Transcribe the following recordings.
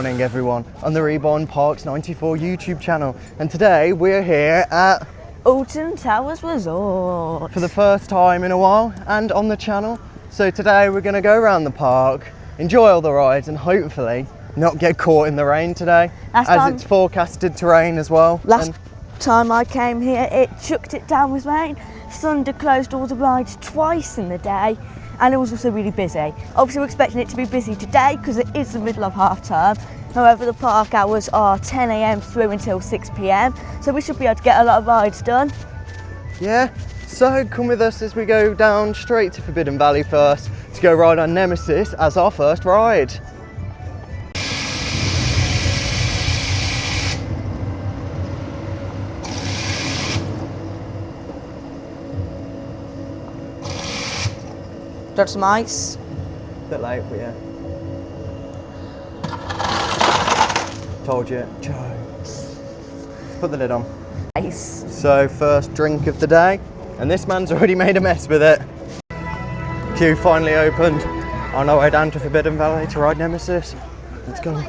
morning everyone on the Reborn Parks 94 YouTube channel, and today we're here at Alton Towers Resort for the first time in a while and on the channel. So today we're going to go around the park, enjoy all the rides and hopefully not get caught in the rain today, as it's forecasted to rain as well. Last time I came here it chucked it down with rain. Thunder closed all the rides twice in the day and it was also really busy. Obviously we're expecting it to be busy today because it is the middle of half term. However, the park hours are 10 AM through until 6 PM, so we should be able to get a lot of rides done. Yeah, so come with us as we go down straight to Forbidden Valley first to go ride on Nemesis as our first ride. Got some ice. Bit late, but yeah. Told you, Joe. Put the lid on. Ice. So first drink of the day, and this man's already made a mess with it. Queue finally opened on our way down to Forbidden Valley to ride Nemesis. Let's go.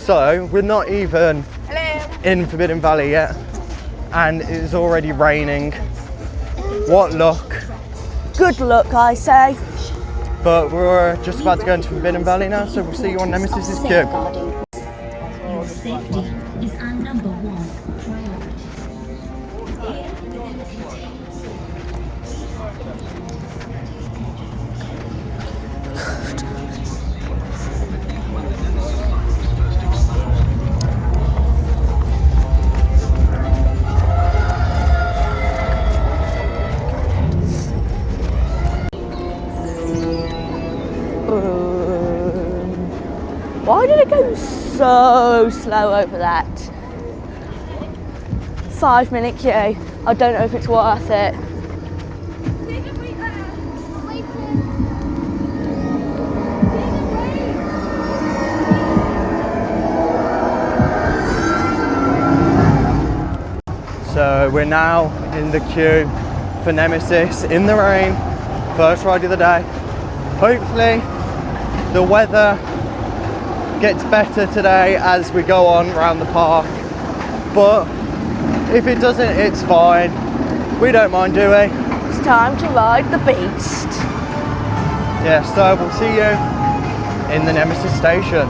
So we're not even in Forbidden Valley yet and it is already raining. What luck. Good luck, I say. But we're just about to go into Forbidden Valley now, so we'll see you on Nemesis's queue. Your safety is our number one priority. Why did it go so slow over that? 5-minute queue. I don't know if it's worth it. So we're now in the queue for Nemesis in the rain. First ride of the day. Hopefully the weather gets better today as we go on around the park, but if it doesn't, it's fine. We don't mind, do we? It's time to ride the beast. Yeah, so we'll see you in the Nemesis station.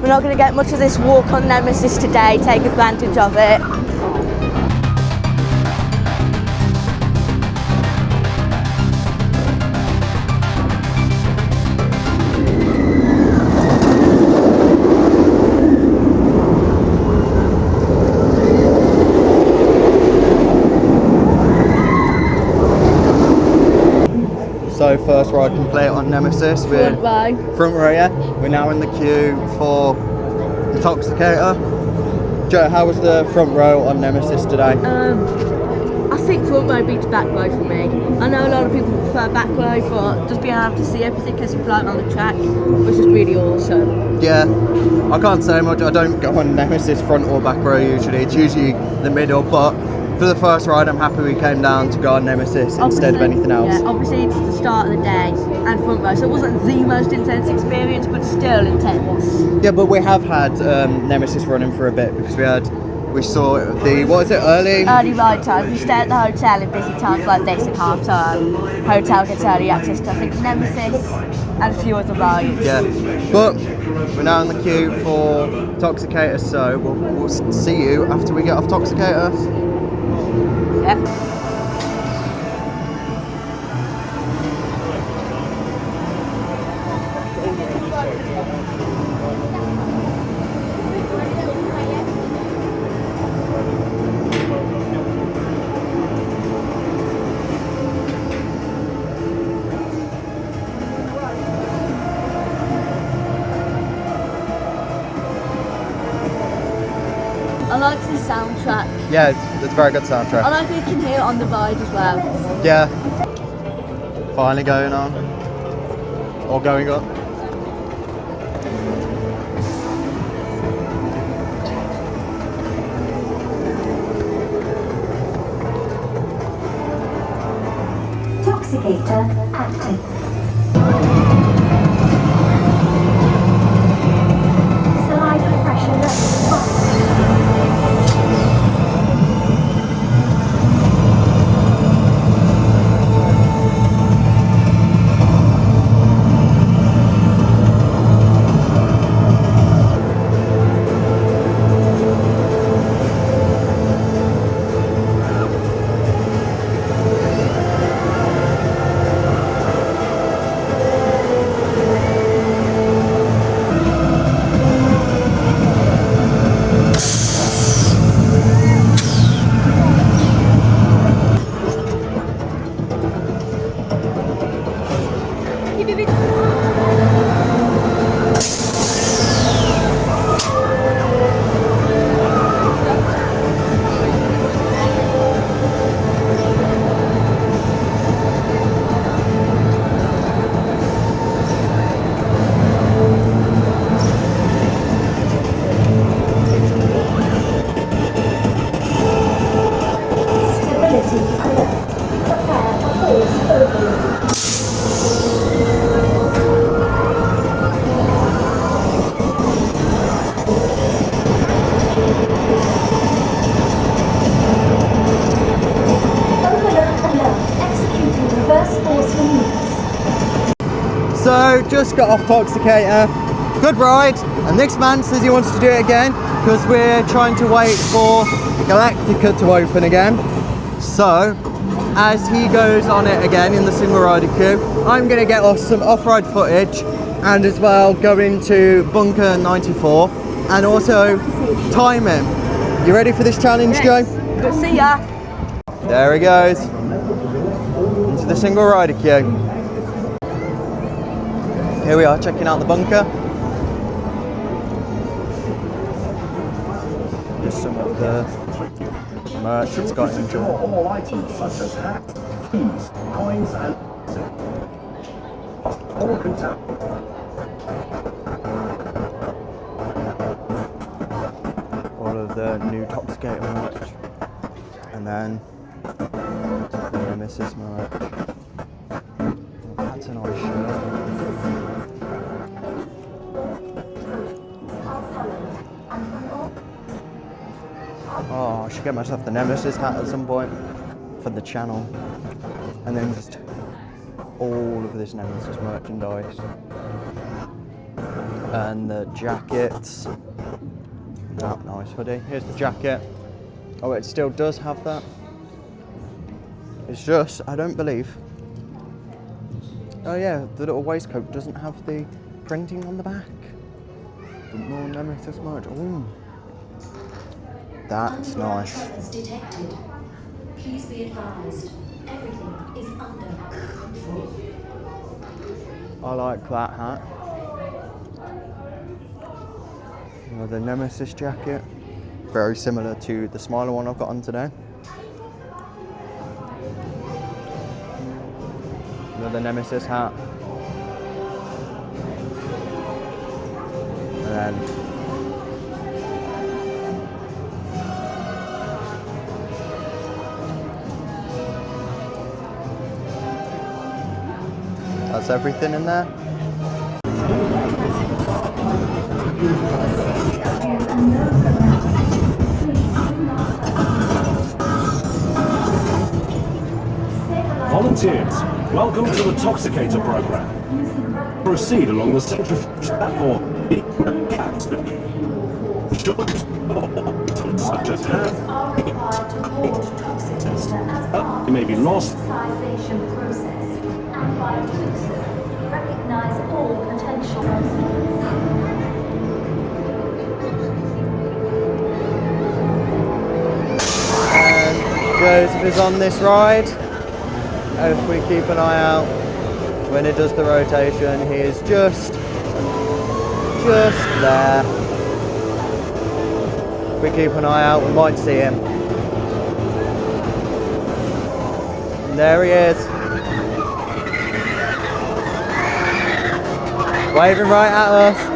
We're not going to get much of this walk on Nemesis today, take advantage of it. So first ride complete on Nemesis. We're front row, yeah. We're now in the queue for Intoxicator. Joe, how was the front row on Nemesis today? I think front row beats back row for me. I know a lot of people prefer back row, but just being able to see everything as you fly on the track was just really awesome. Yeah, I can't say much. I don't go on Nemesis front or back row usually. It's usually the middle, but for the first ride, I'm happy we came down to go on Nemesis instead of anything else. Yeah, obviously it's the start of the day and front row, so it wasn't the most intense experience, but still intense. Yeah, but we have had Nemesis running for a bit because we had We saw the, what is it, early ride times. We stay at the hotel in busy times like this in half time. Hotel gets early access to, I think, Nemesis and a few other rides. Yeah, but we're now in the queue for Toxicator, so we'll see you after we get off Toxicator. Yep. I like the soundtrack. Yeah, it's a very good soundtrack. I like we can hear it on the ride as well. Yeah. Finally going on. Or going up. Toxicator active. Slide pressure 1. So, just got off Toxicator. Good ride. And this man says he wants to do it again because we're trying to wait for Galactica to open again. So, as he goes on it again in the single rider queue, I'm going to get off some off-road footage and as well go into Bunker 94 and also time him. You ready for this challenge, Joe? Good to see ya. There he goes. Into the single rider queue. Here we are, checking out the bunker. Just some of the merch it's got in Joe. All items such as hats, keys, coins, and all contain. All of the new Toxicator merch. And then the Nemesis merch. That's a nice shirt. Oh, I should get myself the Nemesis hat at some point for the channel. And then just all of this Nemesis merchandise. And the jackets. Oh, nice hoodie. Here's the jacket. Oh, it still does have that. It's just, I don't believe. Oh yeah, the little waistcoat doesn't have the printing on the back. But more Nemesis merch. Ooh. That's nice. Threats detected. Please be advised. Everything is under control. I like that hat. Another Nemesis jacket. Very similar to the smaller one I've got on today. Another Nemesis hat. And then that's everything in there. volunteers, welcome to the Toxicator program. Proceed along the centrifuge platform. Such as hand, you may be lost. Sensitization process, and by doing so, recognize all potential. And Joseph is on this ride. If we keep an eye out when it does the rotation, he is just there. If we keep an eye out, we might see him. And there he is. Waving right at us.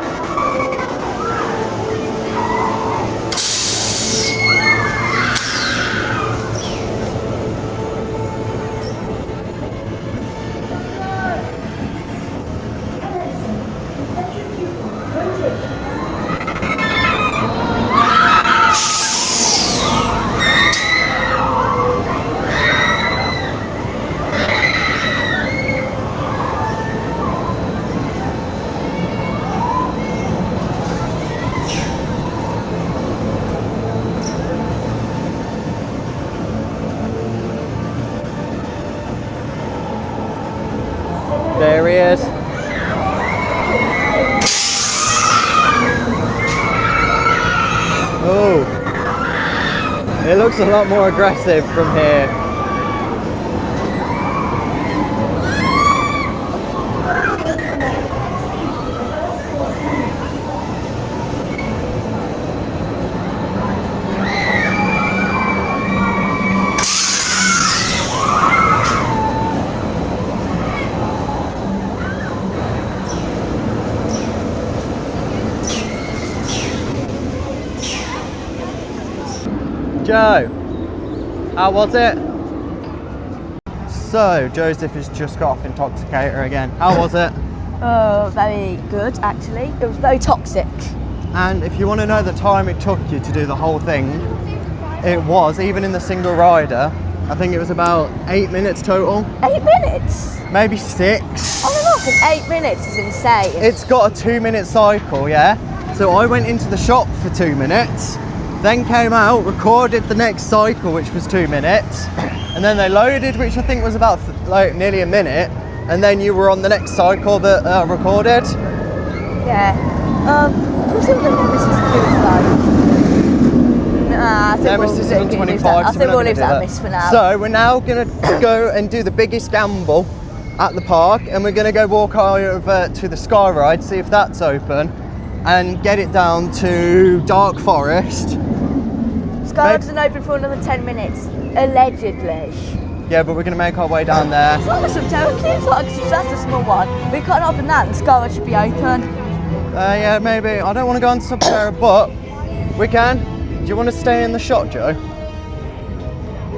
There he is. Oh, it looks a lot more aggressive from here. Joe, how was it? So, Joseph has just got off Intoxicator again. How was it? Oh, very good actually. It was very toxic. And if you want to know the time it took you to do the whole thing, it was, even in the single rider, I think it was about 8 minutes total. 8 minutes? Maybe 6. On and off in 8 minutes is insane. It's got a 2-minute cycle, yeah? So I went into the shop for 2 minutes, then came out, recorded the next cycle, which was 2 minutes, and then they loaded, which I think was about like nearly a minute, and then you were on the next cycle that recorded. Yeah. We'll see what the Nemesis is like. Nah, I think Nemesis is on 25, I so think we're we'll not leave gonna that do miss for now. So we're now gonna go and do the biggest gamble at the park, and we're gonna go walk over to the Sky Ride, see if that's open, and get it down to Dark Forest. Sky Ride doesn't open for another 10 minutes, allegedly. Yeah, but we're gonna make our way down there. It's not a subterranean, it's like that's a small one. We can't open that and Sky Ride should be open. Yeah, maybe. I don't want to go on Subterra, but we can. Do you want to stay in the shot, Joe?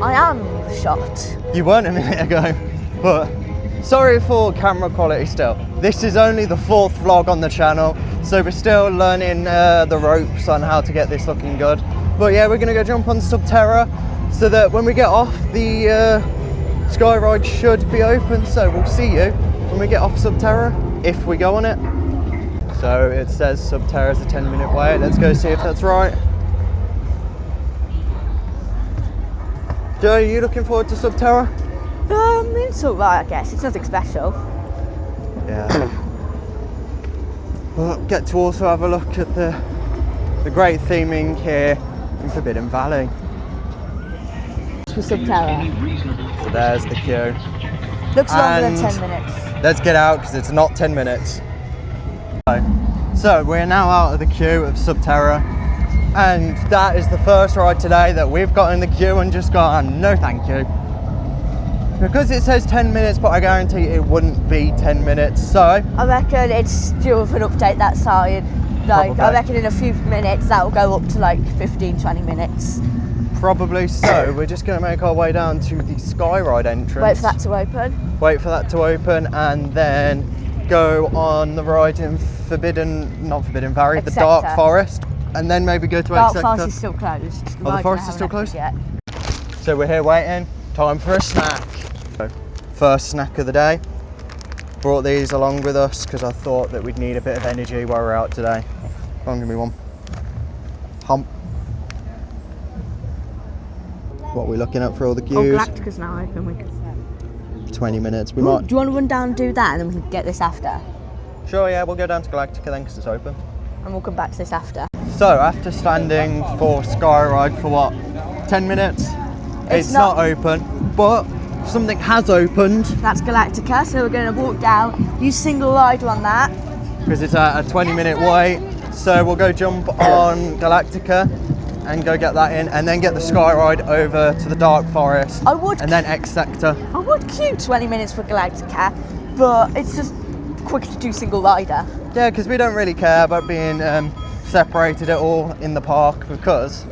I am shot. You weren't a minute ago, but sorry for camera quality still. This is only the 4th vlog on the channel, so we're still learning the ropes on how to get this looking good. But yeah, we're gonna go jump on Subterra so that when we get off, the Sky Ride should be open. So we'll see you when we get off Subterra, if we go on it. So it says Subterra is a 10-minute wait. Let's go see if that's right. Joe, are you looking forward to Subterra? It's alright, I guess. It's nothing special. Yeah. We'll get to also have a look at the great theming here in Forbidden Valley. For Subterra. So there's the queue. Looks longer than And 10 minutes. Let's get out because it's not 10 minutes. So we're now out of the queue of Subterra, and that is the first ride today that we've got in the queue and just gone, no thank you. Because it says 10 minutes, but I guarantee it wouldn't be 10 minutes, so. I reckon it's due for an update that side. Like, Probably. I reckon in a few minutes that will go up to like 15-20 minutes. Probably so. We're just going to make our way down to the Sky Ride entrance. Wait for that to open. Wait for that to open, and then go on the ride in not Forbidden Valley, the Dark Exector. Forest, and then maybe go to Dark Exector. Forest is still closed. Oh, the forest is still closed? So we're here waiting. Time for a snack. first snack of the day. Brought these along with us because I thought that we'd need a bit of energy while we're out today. Go on, give me one. Hump. What are we looking at for all the Oh, queues? Galactica's now open. We can... 20 minutes. We Ooh, might. do you want to run down and do that, and then we can get this after? Sure, yeah, we'll go down to Galactica then because it's open. And we'll come back to this after. So after standing for Skyride for what, 10 minutes? It's not open, but something has opened. That's Galactica, so we're going to walk down, use single rider on that. Because it's a 20-minute wait. So we'll go jump on Galactica and go get that in, and then get the Skyride over to the Dark Forest. I would. And then X Sector. I would queue 20 minutes for Galactica, but it's just quicker to do single rider. Yeah, because we don't really care about being separated at all in the park because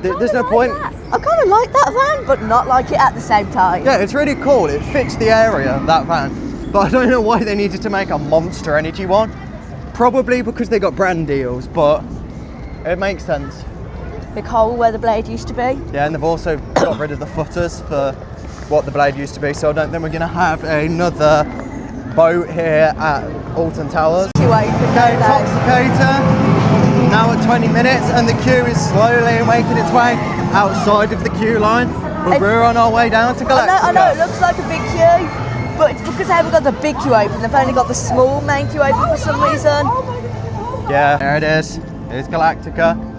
there's no point. I kind of like that van, but not like it at the same time. Yeah, it's really cool. It fits the area, that van. But I don't know why they needed to make a Monster Energy one. Probably because they got brand deals, but it makes sense. Big hole where the blade used to be. Yeah, and they've also got rid of the footers for what the blade used to be. So I don't think we're going to have another boat here at Alton Towers. Okay, Intoxicator. Now at 20 minutes, and the queue is slowly making its way outside of the queue line. But we're on our way down to Galactica. I know, it looks like a big queue, but it's because they haven't got the big queue open. They've only got the small main queue open for some reason. Yeah, there it is. Here's Galactica.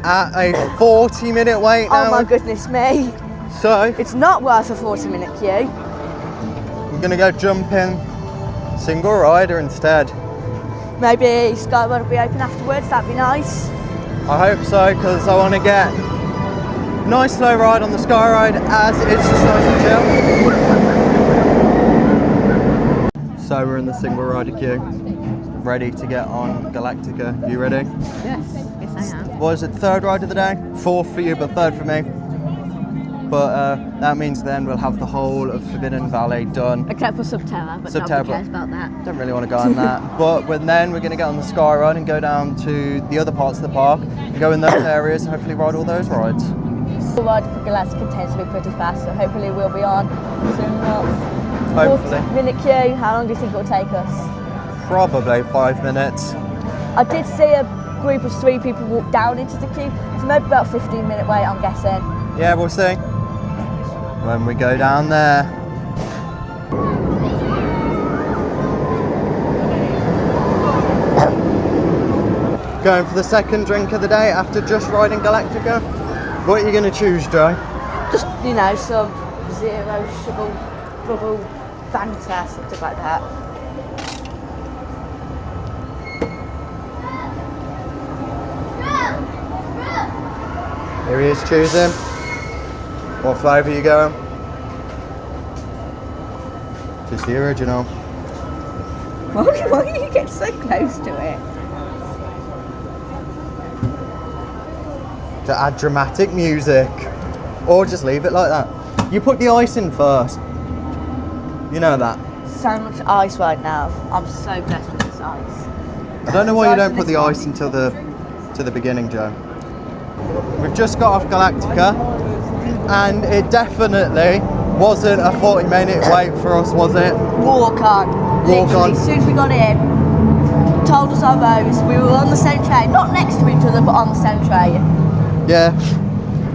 At a 40-minute wait now. Oh my goodness me. So, It's not worth a 40-minute queue. we're going to go jump in single rider instead. Maybe Skyward will be open afterwards, that'd be nice. I hope so, because I want to get a nice slow ride on the Skyride as it's just nice and chill. So we're in the single rider queue, ready to get on Galactica. You ready? Yes I am. What is it, third ride of the day? Fourth for you, but third for me. But that means then we'll have the whole of Forbidden Valley done. Except for Subterra, but Subterra. nobody cares about that. Don't really want to go on that. But then we're going to get on the Skyride and go down to the other parts of the park and go in those areas and hopefully ride all those rides. The ride for Galactica tends to be pretty fast, so hopefully we'll be on soon enough. Hopefully. 40-minute queue, how long do you think it'll take us? Probably 5 minutes. I did see a group of 3 people walk down into the queue, so maybe about a 15-minute wait, I'm guessing. Yeah, we'll see. When we go down there. Going for the second drink of the day after just riding Galactica. What are you going to choose, Joe? Just, you know, some zero sugar, bubble, Fanta, something like that. Here he is choosing. What flavour are you going? Just the original. Why do you get so close to it? To add dramatic music. Or just leave it like that. You put the ice in first. You know that. So much ice right now. I'm so blessed with this ice. I don't know why you don't Ice put the in ice until to the beginning, Joe. We've just got off Galactica, and it definitely wasn't a 40-minute wait for us, was it? Walk on. Walk Literally, on. as soon as we got in, told us our rows. We were on the same train, not next to each other, but on the same train. Yeah.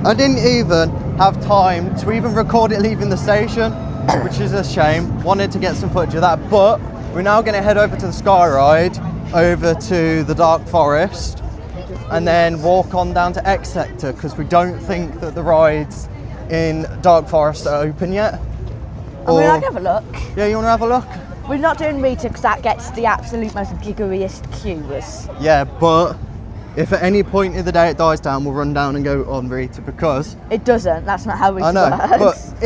I didn't even have time to even record it leaving the station, which is a shame. Wanted to get some footage of that, but we're now going to head over to the Skyride, over to the Dark Forest, and then walk on down to X Sector because we don't think that the rides in Dark Forest are open yet. I mean, I can have a look. Yeah, you want to have a look? We're not doing Rita because that gets the absolute most giggeriest queuers. Yeah, but if at any point in the day it dies down, we'll run down and go on Rita because It doesn't. That's not how Rita I know. works. But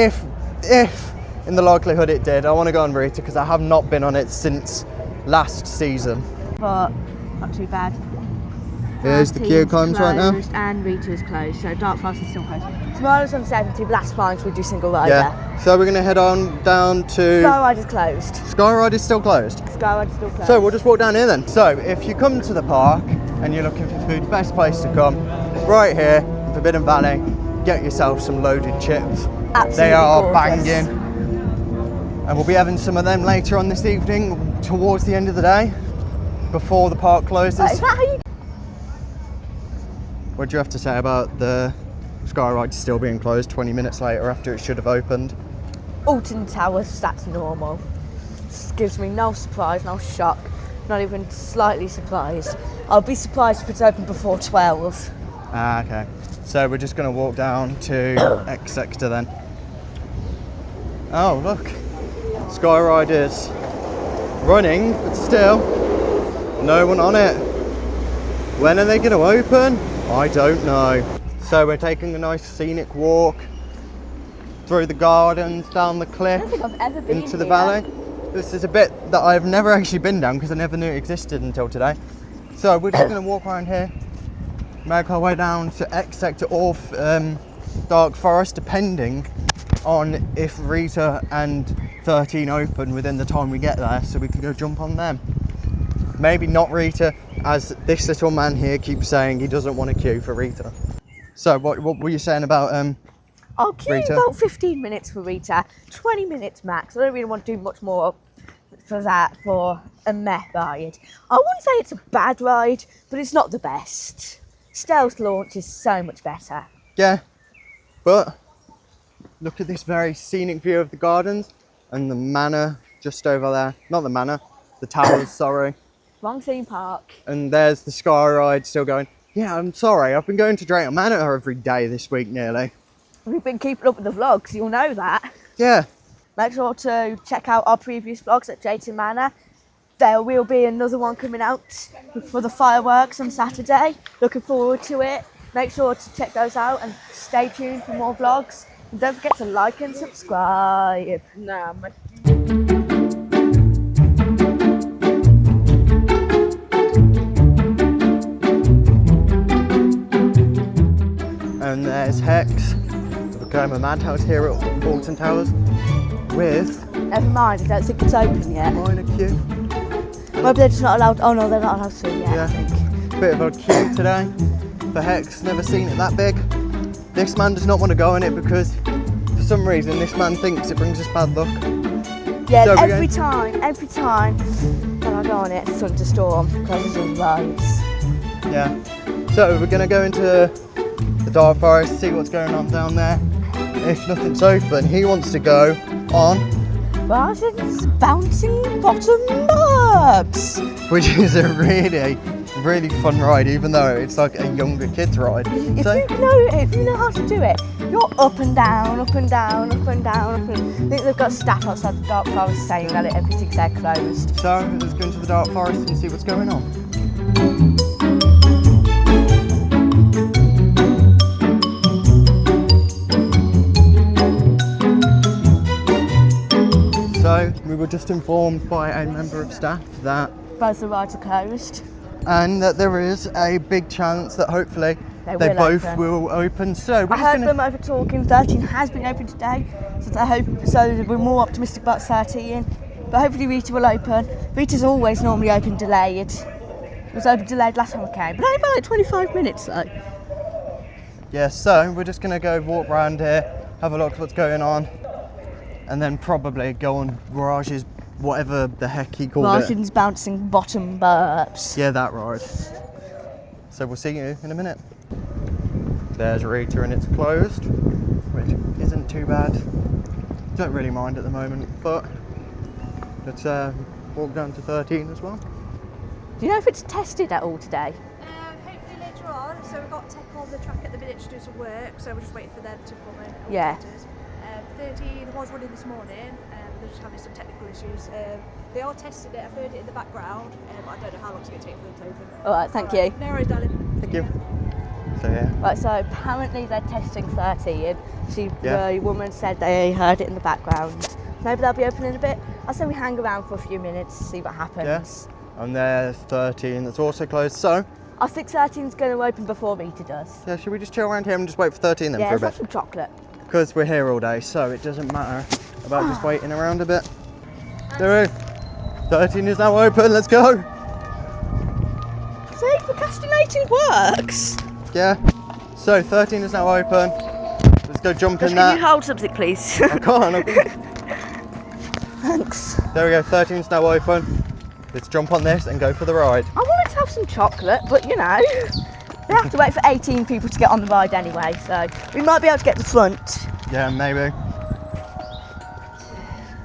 if in the likelihood it did, I want to go on Rita because I have not been on it since last season. But not too bad. Here's the queue comes right now. And Rita is closed, so Dark Forest is still closed. Tomorrow's uncertainty, but that's fine because we do single rider. Yeah. So we're going to head on down to Skyride is closed. Skyride is still closed. Skyride is still closed. So we'll just walk down here then. So if you come to the park and you're looking for food, best place to come, right here, Forbidden Valley, get yourself some loaded chips. Absolutely they are gorgeous. banging. And we'll be having some of them later on this evening, towards the end of the day, before the park closes. Is that how you... What do you have to say about the Sky Ride still being closed 20 minutes later after it should have opened? Alton Towers, that's normal. This gives me no surprise, no shock, not even slightly surprised. I'll be surprised if it's open before 12. Ah, okay. So we're just going to walk down to X Sector then. Oh, look. Sky Ride is running, but still no one on it. When are they going to open? I don't know. So we're taking a nice scenic walk through the gardens, down the cliff, I don't think I've ever been into the here. valley. This is a bit that I've never actually been down because I never knew it existed until today. So we're just going to walk around here, make our way down to X Sector or Dark Forest, depending on if Rita and 13 open within the time we get there, so we can go jump on them. Maybe not Rita, as this little man here keeps saying he doesn't want to queue for Rita. So what were you saying about I'll queue Rita? about 15 minutes for Rita, 20 minutes max. I don't really want to do much more for that for a meh ride. I wouldn't say it's a bad ride, but it's not the best. Stealth Launch is so much better. Yeah, but look at this very scenic view of the gardens and the manor just over there. Not the manor, the towers, sorry. Wrong theme park. And there's the Sky Ride still going. Yeah, I'm sorry, I've been going to Drayton Manor every day this week nearly. We've been keeping up with the vlogs, you'll know that. Yeah, Make sure to check out our previous vlogs at Drayton Manor. There will be another one coming out for the fireworks on Saturday. Looking forward to it. Make sure to check those out and stay tuned for more vlogs. And don't forget to like and subscribe. and there's Hex, the Coma Madhouse here at Alton Towers, with Never mind, I don't think it's open yet. minor queue. Maybe they're just not allowed. Oh no, they're not allowed to yet. Yeah. I think. Bit of a queue today for Hex, never seen it that big. This man does not want to go on it because for some reason this man thinks it brings us bad luck. Yeah, So we're every going- time when I go on it, thunderstorm causes the roads. Yeah. So we're gonna go into the Dark Forest, see what's going on down there. If nothing's open, he wants to go on, Martin's bouncing bottom burbs. which is a really, really fun ride, even though it's like a younger kid's ride. If So you know how to do it, you're up and down, up and down, up and down, up and... I think they've got staff outside the Dark Forest saying that everything's there closed. let's go into the Dark Forest and see what's going on. So we were just informed by a member of staff that Both the rides are closed. that there is a big chance that hopefully They they will both open. will open. So we're I just heard gonna, them over talking. 13 has been open today, so we're more optimistic about 13. But hopefully Rita will open. Rita's always normally open delayed. It was open delayed last time I came, but only about like 25 minutes though. yeah, so we're just gonna go walk around here, have a look at what's going on, and then probably go on Raj's whatever the heck he called it. Martin's bouncing bottom burps. Yeah, that ride. So we'll see you in a minute. There's Rita and it's closed, which isn't too bad. Don't really mind at the moment, but let's walk down to 13 as well. Do you know if it's tested at all today? Hopefully later on. So we've got tech on the track at the minute to do some work, so we're just waiting for them to come in. all Yeah. the testers. 13 was running this morning, they're just having some technical issues. They are testing it, I've heard it in the background, but I don't know how long it's going to take for them to open. All right, thank you. No worries, darling. Thank you. So yeah, Right, so apparently they're testing 13. Yeah. The woman said they heard it in the background. Maybe they'll be open in a bit. I say we hang around for a few minutes, see what happens. and there's 13 that's also closed. So I think 13's going to open before Rita does. yeah, should we just chill around here and just wait for 13 then Yeah, for a let's have bit? some chocolate. Because we're here all day, so it doesn't matter about just waiting around a bit. There we go. 13 is now open, let's go. See, procrastinating works. Yeah, so 13 is now open. Let's go jump Just in can that. you hold something, please? I can't. Thanks. There we go, 13's now open. Let's jump on this and go for the ride. I wanted to have some chocolate, but you know, we have to wait for 18 people to get on the ride anyway, so we might be able to get the front. Yeah, maybe.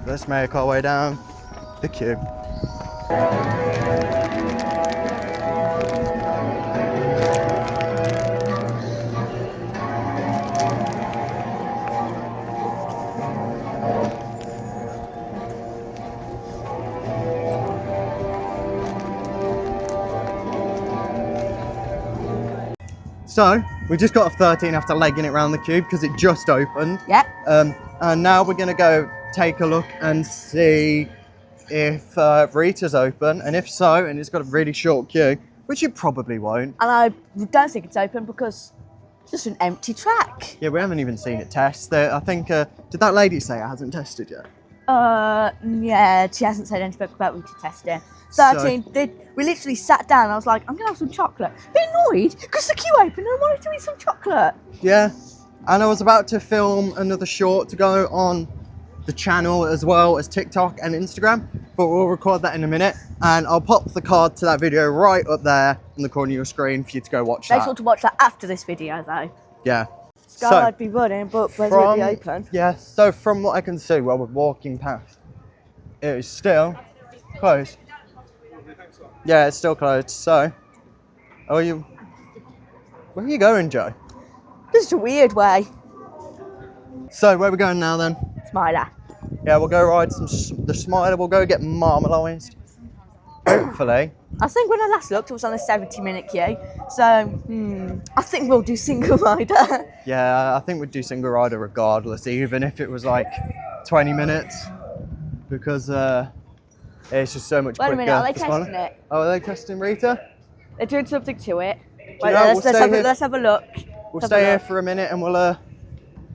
Let's make our way down the queue. So, we just got off 13 after legging it around the queue because it just opened. Yeah. And now we're going to go take a look and see if Rita's open. And if so, and it's got a really short queue, which it probably won't. And I don't think it's open because it's just an empty track. Yeah, we haven't even seen it test. I think, did that lady say it hasn't tested yet? Yeah, she hasn't said anything about Rita testing. 13, we literally sat down and I was like, I'm gonna have some chocolate. A bit annoyed because the queue opened and I wanted to eat some chocolate. Yeah, and I was about to film another short to go on the channel as well as TikTok and Instagram, but we'll record that in a minute and I'll pop the card to that video right up there in the corner of your screen for you to go watch Make that. sure to watch that after this video though. Yeah. Sky would be running, but where's it be open? Yeah, so from what I can see while we're walking past, it is still closed. Yeah, it's still closed, so... where are you going, Joe? This is a weird way. So, where are we going now then? Smiler. Yeah, we'll go ride the Smiler, we'll go get marmalised. Hopefully. I think when I last looked, it was on a 70-minute queue. So, I think we'll do single rider. Yeah, I think we'd do single rider regardless, even if it was like 20 minutes. Because it's just so much quicker. Wait a minute, are they testing it? Oh, are they testing Rita? They're doing something to it. You know, Let's have a look. We'll stay here for a minute and we'll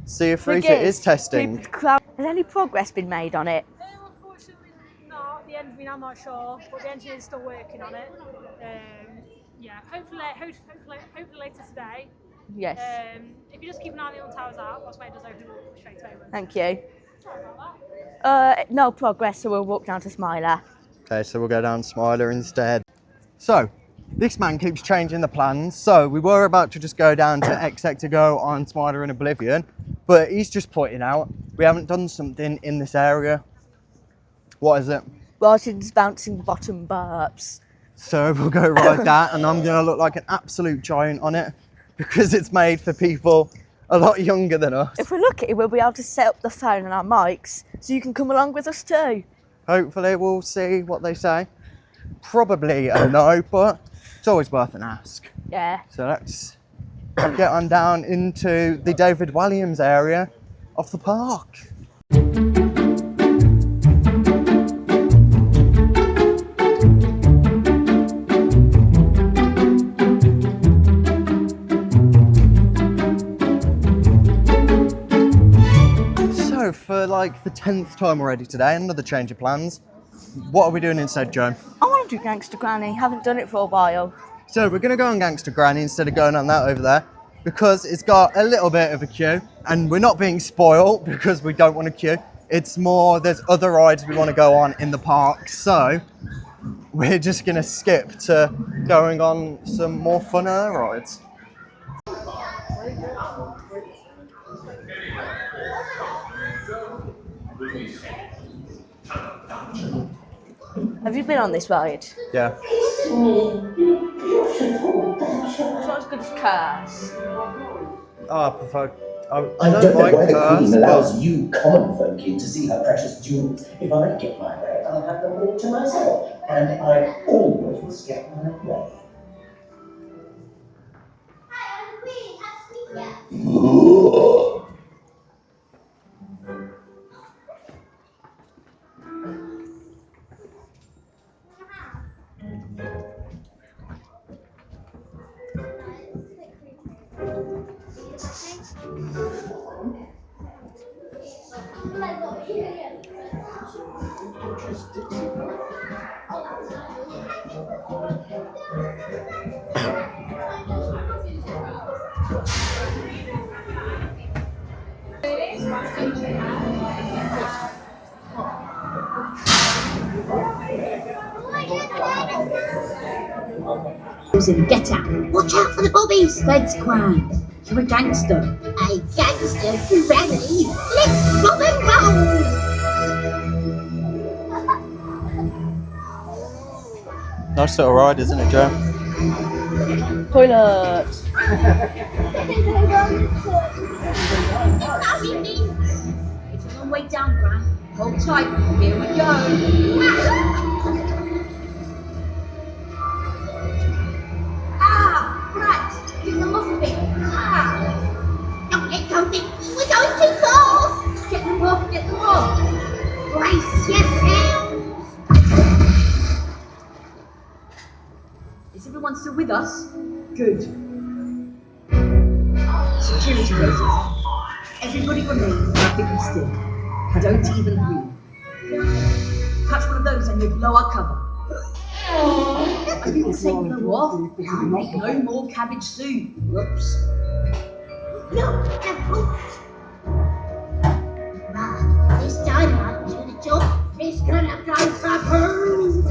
see if Rita is testing. Has any progress been made on it? Unfortunately not. The engineer, I'm not sure, but the engineer's still working on it. Yeah, hopefully later today. Yes. If you just keep an eye on the Alton Towers app, that's when it does open straight away. Thank you. Sorry about that. No progress, so we'll walk down to Smiler. Okay, so we'll go down Smiler instead. So, this man keeps changing the plans. So, we were about to just go down to Exec to go on Smiler and Oblivion, but he's just pointing out we haven't done something in this area. What is it? Martin's bouncing bottom burps. So, we'll go ride that, and I'm going to look like an absolute giant on it because it's made for people a lot younger than us. If we're lucky, we'll be able to set up the phone and our mics so you can come along with us too. Hopefully, we'll see what they say. Probably a no, but it's always worth an ask. Yeah. So let's get on down into the David Williams area of the park. So for like the 10th time already today, another change of plans. What are we doing instead, Joe? I want to do Gangster Granny. Haven't done it for a while. So we're going to go on Gangster Granny instead of going on that over there because it's got a little bit of a queue and we're not being spoiled because we don't want a queue. It's more, there's other rides we want to go on in the park. So we're just going to skip to going on some more funner rides. Have you been on this ride? Yeah. It's not as good as Cars. Oh, I prefer... I I don't know like why the cars, Queen allows but you common folk in to see her precious jewels. If I get my way, I'll have them all to myself, and I always get my way. Hi, I'm the Queen. Have sweet yet? Ooh. closing. Get out. Watch out for the bobbies. Feds crime. You're a gangster. A gangster? Granny? Let's rock and roll. Nice little ride, isn't it, Joe? Toilet. It's a long way down, Gran. Hold tight. Here we go. Right. Give them off a bit. Don't let go, Nick. We're going too fast. Get them off, get them off. Brace yourselves. Is everyone still with us? Good. Security raises. Everybody remain perfectly still. Don't even breathe. Touch one of those and you'll blow our cover. I didn't say blow off. Make no more cabbage soup. Whoops. Look, a boot. Right, this time I'll do the job. It's gonna go for food.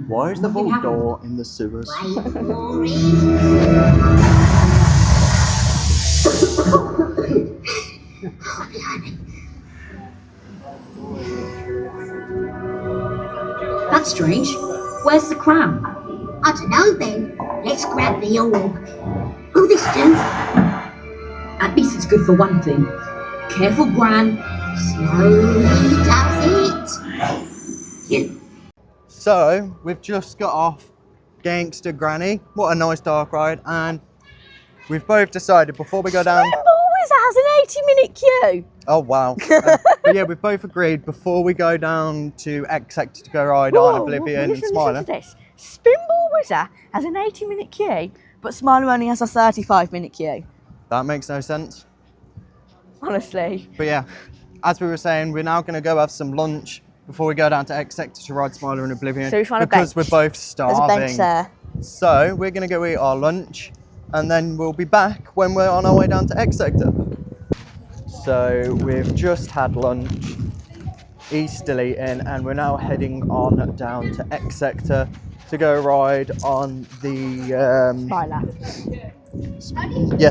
Why is the Nothing vault happened. door in the sewers? Wait for it. Oh, blimey. That's strange. Where's the crown? I don't know, Ben. Let's grab the orb. Will this do? At least it's good for one thing. Careful, Gran. Slowly does it. So, we've just got off Gangster Granny. What a nice dark ride. And we've both decided before we go down... Always has an 80-minute queue. Oh, wow. But yeah, we've both agreed before we go down to X Sector to go ride on Oblivion and Listen Smiler. to this. Spinball Whizzer has an 80-minute queue, but Smiler only has a 35-minute queue. That makes no sense. Honestly. But yeah, as we were saying, we're now going to go have some lunch before we go down to X Sector to ride Smiler and Oblivion. So we find a because bench. we're both There's starving. a bench there. So we're going to go eat our lunch and then we'll be back when we're on our way down to X Sector. So we've just had lunch, easterly in, and we're now heading on down to X Sector to go ride on the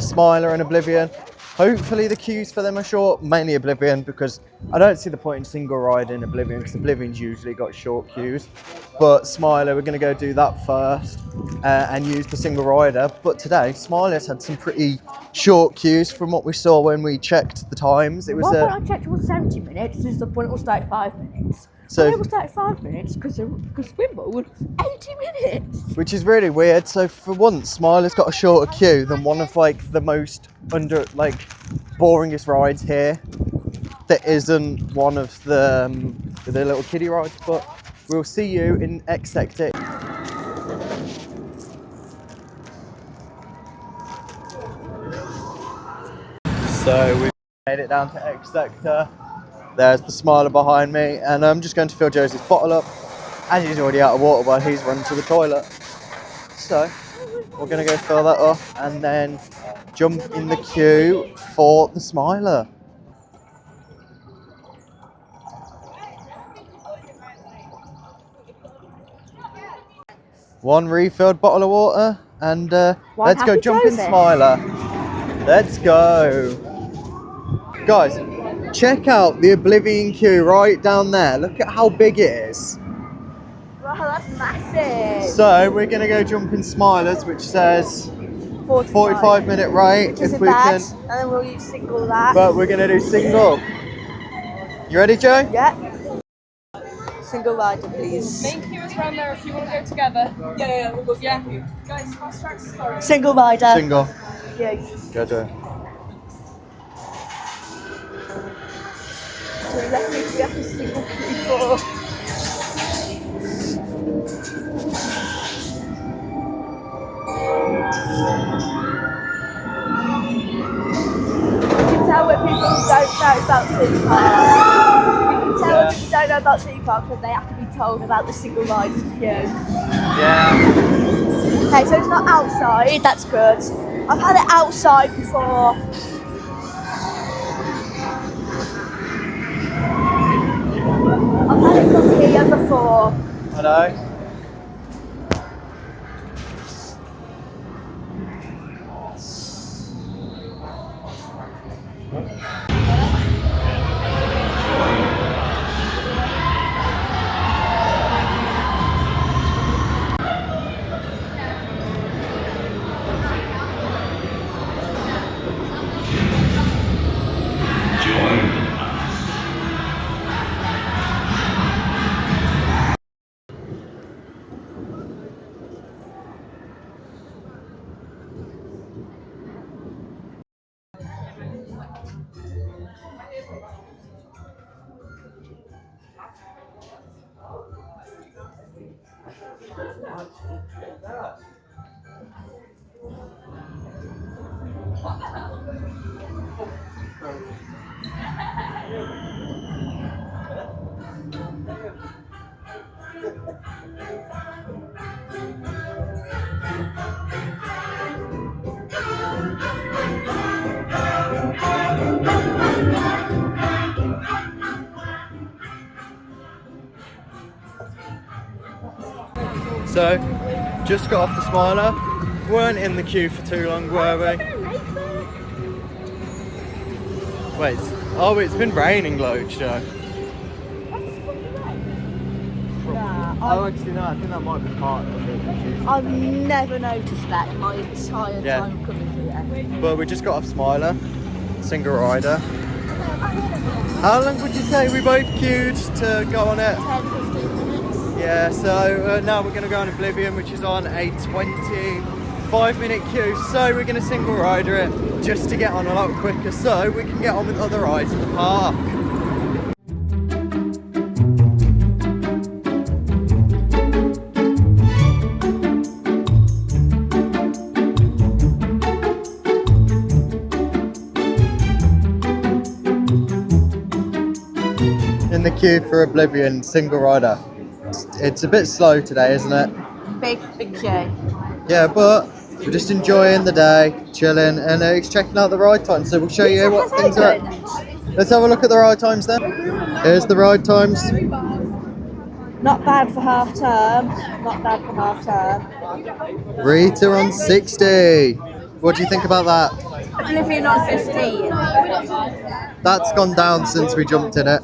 Smiler and Oblivion. Hopefully the queues for them are short, mainly Oblivion, because I don't see the point in single ride in Oblivion because Oblivion's usually got short queues. But Smiler, we're going to go do that first and use the single rider. But today, Smiler's had some pretty short queues from what we saw when we checked the times. It was Well, when I checked it was 70 minutes, this is the point it was 35 minutes. So- it was 35 minutes because Spinball was 80 minutes. which is really weird. So for once, Smiler's got a shorter queue than one of like the most boringest rides here. That isn't one of the little kiddie rides, but we'll see you in X Sector. So we've made it down to X Sector. There's the Smiler behind me, and I'm just going to fill Josie's bottle up, as he's already out of water while he's run to the toilet. So we're going to go fill that up and then jump in the queue for the Smiler. One refilled bottle of water, and let's go happy jump in Joseph. Smiler. Let's go. Guys, check out the Oblivion queue right down there. Look at how big it is. Wow, that's massive. So we're going to go jump in Smilers, which says 45-minute wait. Which isn't If we bad. can, And then we'll use single that. but we're going to do single. You ready, Joe? Yeah. Single rider, please. Main queue is around there if you want to go together. Yeah, we'll go. Yeah. Guys, fast track, sorry. Single rider. Single. Yeah. Go, Joe. So we have to single queue for. You can tell when people don't know about city parks. You can tell when people don't know about city parks when they have to be told about the single rider queue. Yeah. Okay, so it's not outside, that's good. I've had it outside before. I've had it from here before. I know. So, just got off the Smiler. Weren't in the queue for too long, were we? Wait, oh, it's been raining loads, Joe. Oh, actually, no, I think that might be part of it. I've never noticed that in my entire time of coming here. But we just got off Smiler, single rider. How long would you say we both queued to go on it? 10-15 minutes. Yeah, so now we're going to go on Oblivion, which is on a 25-minute queue. So we're going to single rider it just to get on a lot quicker so we can get on with other rides in the park. In the queue for Oblivion single rider. It's a bit slow today, isn't it? Big queue. Yeah, but we're just enjoying the day, chilling, and it's checking out the ride times. So we'll show you what things are. Let's have a look at the ride times then. Here's the ride times. Not bad for half term. Not bad for half term. Rita on 60. What do you think about that? Oblivion on 15. That's gone down since we jumped in it.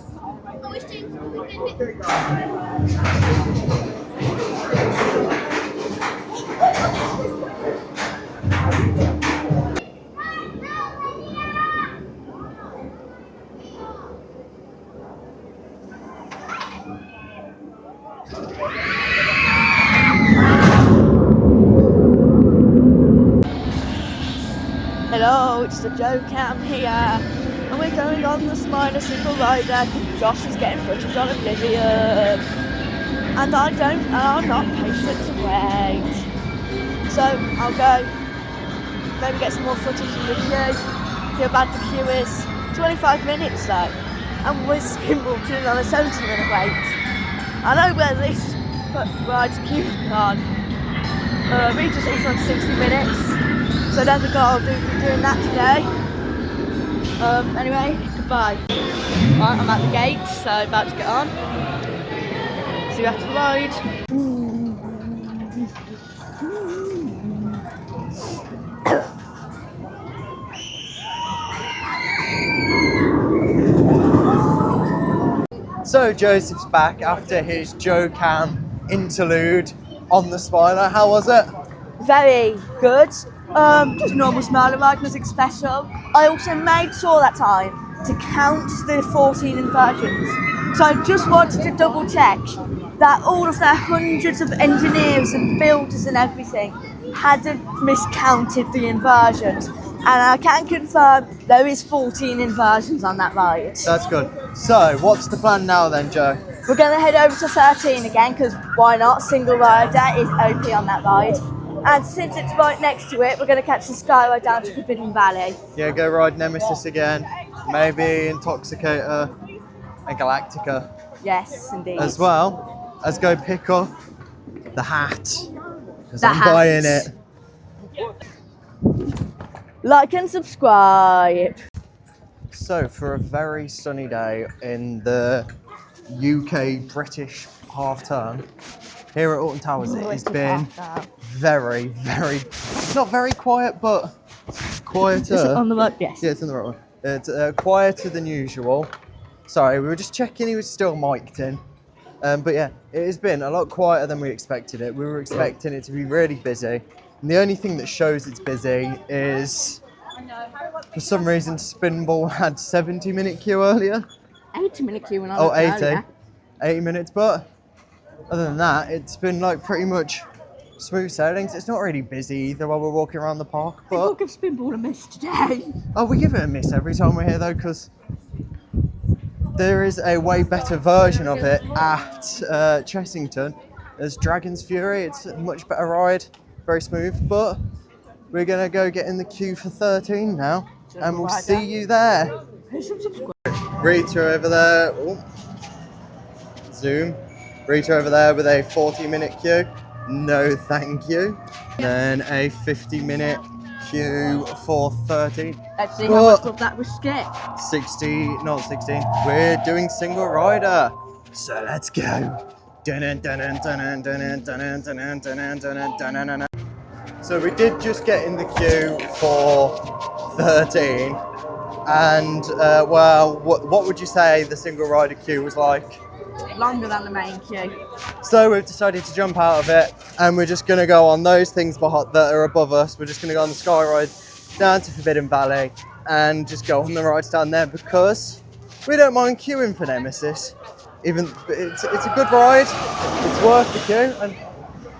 Hello, it's the Joe Cam here, and we're going on the Smiler single rider because Josh is getting footage on Oblivion, and I'm not patient to wait. So I'll go, maybe get some more footage in the queue. See how bad the queue is. 25 minutes though, and we're walking on a 70-minute wait. I know where this ride's queue's gone. Rita's also on 60 minutes. So I don't think I'll be doing that today. Anyway, goodbye. Right, I'm at the gate, so about to get on. See you after the ride. So Joseph's back after his Joe Cam interlude on the Smiler. How was it? Very good. Just normal Smiler ride, nothing special. I also made sure that time to count the 14 inversions. So I just wanted to double check that all of their hundreds of engineers and builders and everything hadn't miscounted the inversions. And I can confirm there is 14 inversions on that ride. That's good. So what's the plan now then, Joe? We're going to head over to 13 again because why not? Single rider is OP on that ride. And since it's right next to it, we're going to catch the Skyride down to Forbidden Valley. Yeah, go ride Nemesis again. Maybe Intoxicator and Galactica. Yes, indeed. As well as go pick up the hat. Because The I'm hat. buying it. Like and subscribe. So for a very sunny day in the UK British half term, here at Alton Towers it has been very, it's not very quiet, but quieter. Is it on the right? Yes. Yeah, it's on the right one. It's quieter than usual. Sorry, we were just checking he was still mic'd in. But yeah, it has been a lot quieter than we expected it. We were expecting it to be really busy. And the only thing that shows it's busy is, for some reason, Spinball had 70-minute queue earlier. 80-minute queue when I Oh, looked 80. earlier. 80 minutes, but other than that, it's been like pretty much smooth sailings. It's not really busy either while we're walking around the park, but... We'll give Spinball a miss today. Oh, we give it a miss every time we're here though, because there is a way better version of it at Chessington. There's Dragon's Fury. It's a much better ride, very smooth, but we're gonna go get in the queue for 13 now, and we'll see you there. Rita over there. Oh. Zoom. Rita over there with a 40-minute queue. No, thank you. Then a 50-minute queue for 13. Let's see how much of that was skipped. 60, not 16. We're doing single rider. So let's go. So we did just get in the queue for 13. And, well, what would you say the single rider queue was like? Longer than the main queue. So we've decided to jump out of it, and we're just going to go on those things that are above us. We're just going to go on the Sky Ride down to Forbidden Valley and just go on the rides down there because we don't mind queuing for Nemesis. Even it's a good ride, it's worth the queue. And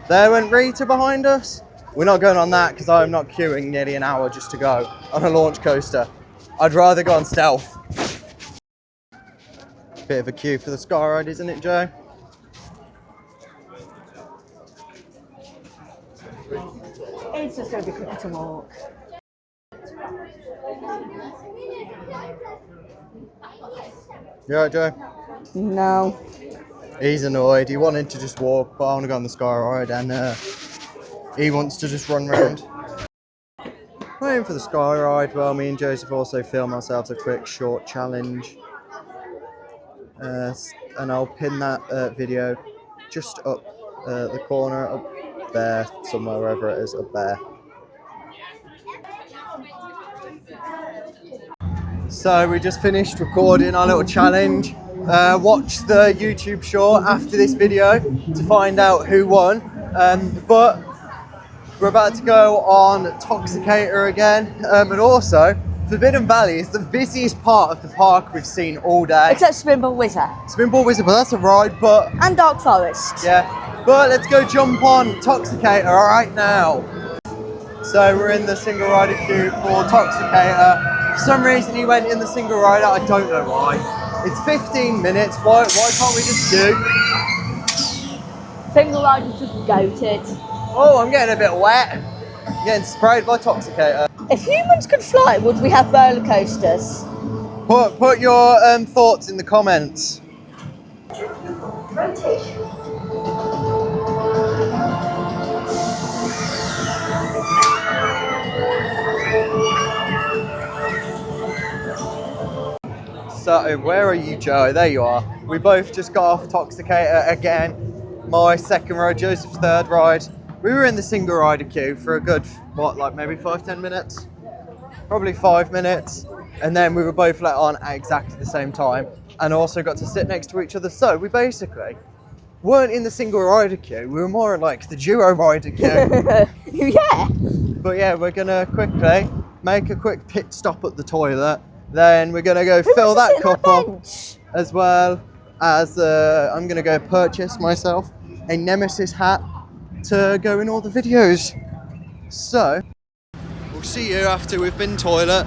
there went Rita behind us. We're not going on that because I'm not queuing nearly an hour just to go on a launch coaster. I'd rather go on stealth. Bit of a queue for the Sky Ride, isn't it, Joe? It's just going to be quicker to walk. You alright, Joe? No. He's annoyed. He wanted to just walk, but I want to go on the Sky Ride, and he wants to just run round. Waiting for the Sky Ride. Well, me and Joseph also filmed ourselves a quick short challenge. And I'll pin that video just up the corner, up there, somewhere, wherever it is, up there. So we just finished recording our little challenge. Watch the YouTube short after this video to find out who won. But we're about to go on Toxicator again, and also Forbidden Valley is the busiest part of the park we've seen all day. Except Spinball Wizard. Spinball Wizard, but that's a ride, but... And Dark Forest. Yeah, but let's go jump on Toxicator right now. So we're in the single rider queue for Toxicator. For some reason he went in the single rider, I don't know why. It's 15 minutes, why can't we just queue? Single rider's just goated. Oh, I'm getting a bit wet. I'm getting sprayed by Toxicator. If humans could fly, would we have roller coasters? Put your thoughts in the comments. Rotation. So, where are you, Joe? There you are. We both just got off Toxicator again. My second ride, Joseph's third ride. We were in the single rider queue for a good, like maybe 5-10 minutes? Probably 5 minutes. And then we were both let on at exactly the same time and also got to sit next to each other. So we basically weren't in the single rider queue. We were more like the duo rider queue. Yeah. But yeah, we're gonna quickly make a quick pit stop at the toilet. Then we're gonna go fill that cup up, as well as I'm gonna go purchase myself a Nemesis hat to go in all the videos. So we'll see you after we've been toilet,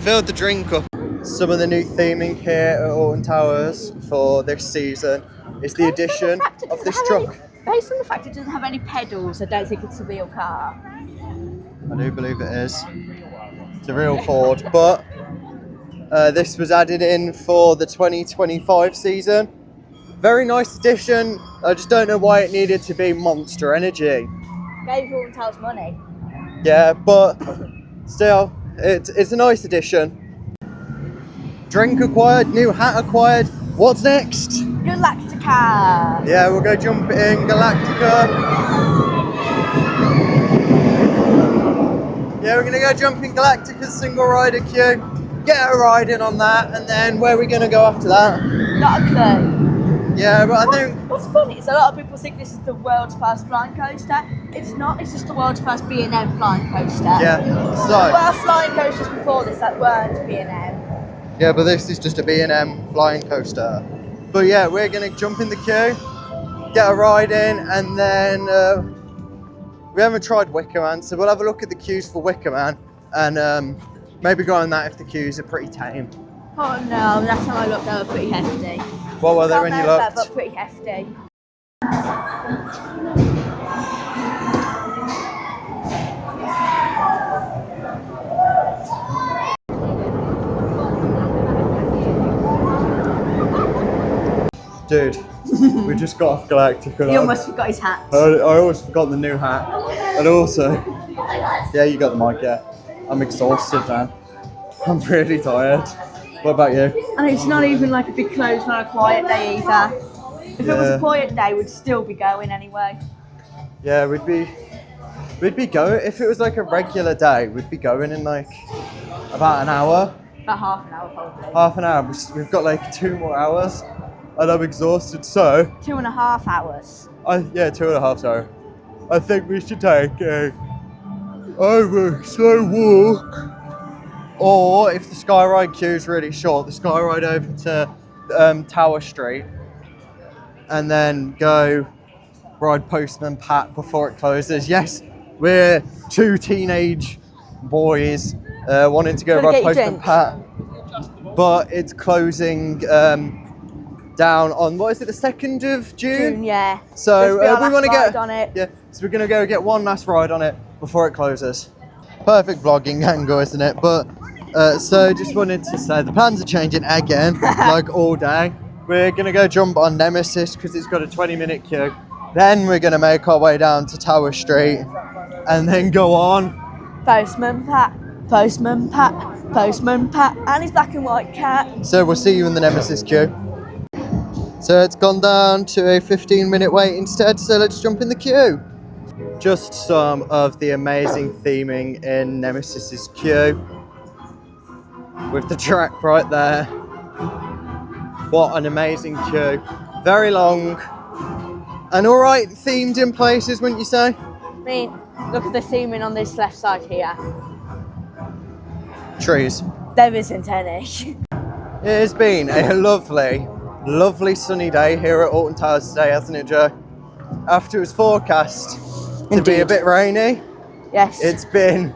filled the drink up. Some of the new theming here at Alton Towers for this season is the addition of this truck. Based on the fact it doesn't have any pedals, I don't think it's a real car. I do believe it is. It's a real Ford, but this was added in for the 2025 season. Very nice addition. I just don't know why it needed to be Monster Energy. Gave Alton Towers money. Yeah, but still, it's a nice addition. Drink acquired, new hat acquired. What's next? Good luck to Galactica. Yeah, we'll go jump in Galactica. Yeah, we're gonna go jump in Galactica's single rider queue, get a ride in on that, and then where are we gonna go after that? Not a clue. Yeah, but I think What's funny is a lot of people think this is the world's first flying coaster. It's not, it's just the world's first B&M flying coaster. yeah. There were flying coasters before this that weren't B&M. Yeah, but this is just a B&M flying coaster. But yeah, we're gonna jump in the queue, get a ride in, and then we haven't tried Wickerman, so we'll have a look at the queues for Wickerman, and maybe go on that if the queues are pretty tame. Oh no, last time I looked they were pretty hefty. What were they when you looked? But pretty hefty. Dude, we just got off Galactica. He almost forgot his hat. I almost forgot the new hat. And also, yeah, you got the mic, yeah. I'm exhausted, man. I'm really tired. What about you? And it's not even like a big close, not a quiet day either. If it was a quiet day, we'd still be going anyway. Yeah, we'd be going, if it was like a regular day, we'd be going in like about an hour. About half an hour probably. Half an hour. We've got like 2 more hours. And I'm exhausted, so 2.5 hours. yeah, 2.5 hours. I think we should take a either slow walk, or if the Skyride queue is really short, the Skyride over to Tower Street, and then go ride Postman Pat before it closes. Yes, we're 2 teenage boys wanting to go ride Postman Pat, but it's closing down on, what is it, the 2nd of June? Yeah. So we want to get on it. Yeah, so we're gonna go get one last ride on it before it closes. Perfect vlogging angle, isn't it? But so just wanted to say the plans are changing again, like all day. We're gonna go jump on Nemesis because it's got a 20-minute queue. Then we're gonna make our way down to Tower Street and then go on Postman Pat, Postman Pat, Postman Pat, and his black and white cat. So we'll see you in the Nemesis queue. So it's gone down to a 15-minute wait instead, so let's jump in the queue. Just some of the amazing theming in Nemesis's queue. With the track right there. What an amazing queue. Very long. And alright themed in places, wouldn't you say? I mean, look at the theming on this left side here. Trees. There isn't any. It has been a lovely sunny day here at Alton Towers today, hasn't it, Joe? After it was forecast to be a bit rainy. Yes. It's been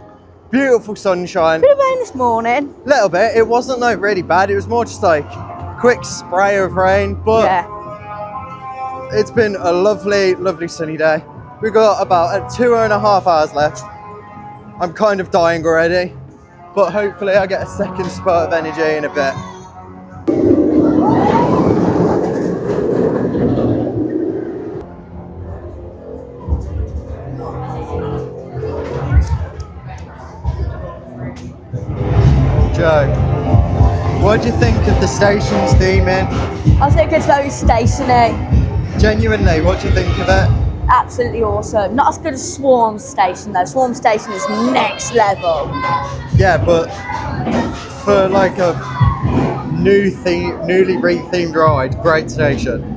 beautiful sunshine. Bit of rain this morning. Little bit. It wasn't like really bad. It was more just like quick spray of rain, but yeah. It's been a lovely sunny day. We've got about 2.5 hours left. I'm kind of dying already, but hopefully I get a second spurt of energy in a bit. Joe, what do you think of the station's theming? I think it's very stationary. Genuinely, what do you think of it? Absolutely awesome. Not as good as Swarm Station though. Swarm Station is next level. Yeah, but for like a newly re-themed ride, great station.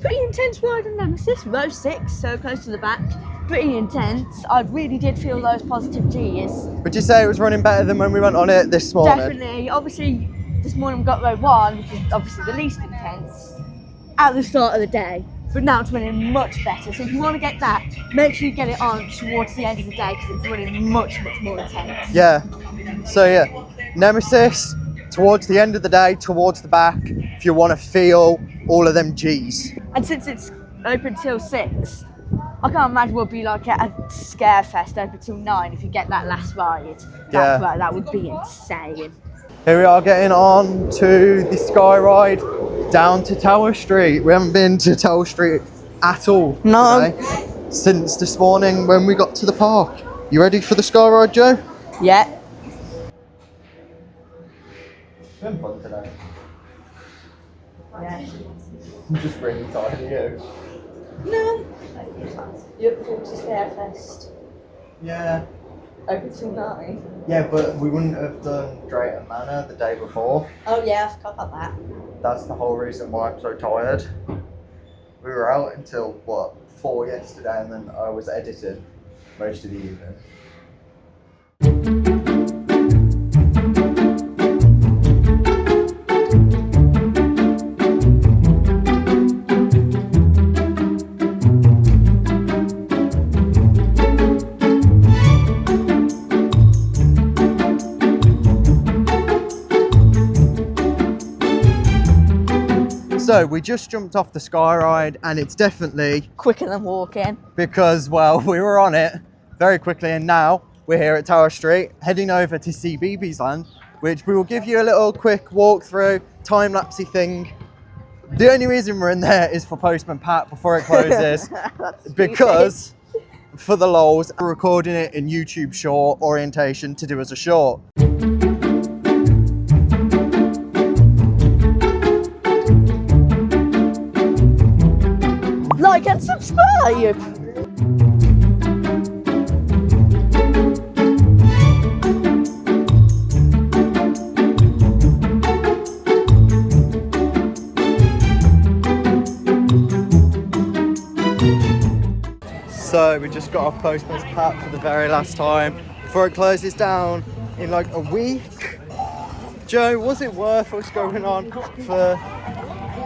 Pretty intense ride on Nemesis, row 6, so close to the back. Pretty intense. I really did feel those positive G's. Would you say it was running better than when we went on it this morning? Definitely. Obviously, this morning we got row 1, which is obviously the least intense, at the start of the day. But now it's running much better. So if you want to get that, make sure you get it on towards the end of the day because it's running much more intense. Yeah. So yeah, Nemesis, towards the end of the day, towards the back, if you want to feel all of them G's. And since it's open till 6, I can't imagine we'll be like at a scare fest open till 9 if you get that last ride. Yeah. That would be insane. Here we are getting on to the Sky Ride down to Tower Street. We haven't been to Tower Street at all today. since this morning when we got to the park. You ready for the sky ride, Joe? Yeah. It's been fun today. Yeah. I'm just really tired of you. No. You look forward to Scarefest. Yeah. Open till 9. Yeah, but we wouldn't have done Drayton Manor the day before. Oh yeah, I forgot about that. That's the whole reason why I'm so tired. We were out until, what, 4 yesterday, and then I was editing most of the evening. So we just jumped off the sky ride, and it's definitely Quicker than walking. because, well, we were on it very quickly, and now we're here at Tower Street heading over to see BB's Land, which we will give you a little quick walkthrough, time-lapsey thing. The only reason we're in there is for Postman Pat before it closes, because for the lols, we're recording it in YouTube short orientation to do as a short. Like and subscribe. So we just got off Postman's Pat for the very last time before it closes down in like a week. Joe, was it worth us going on for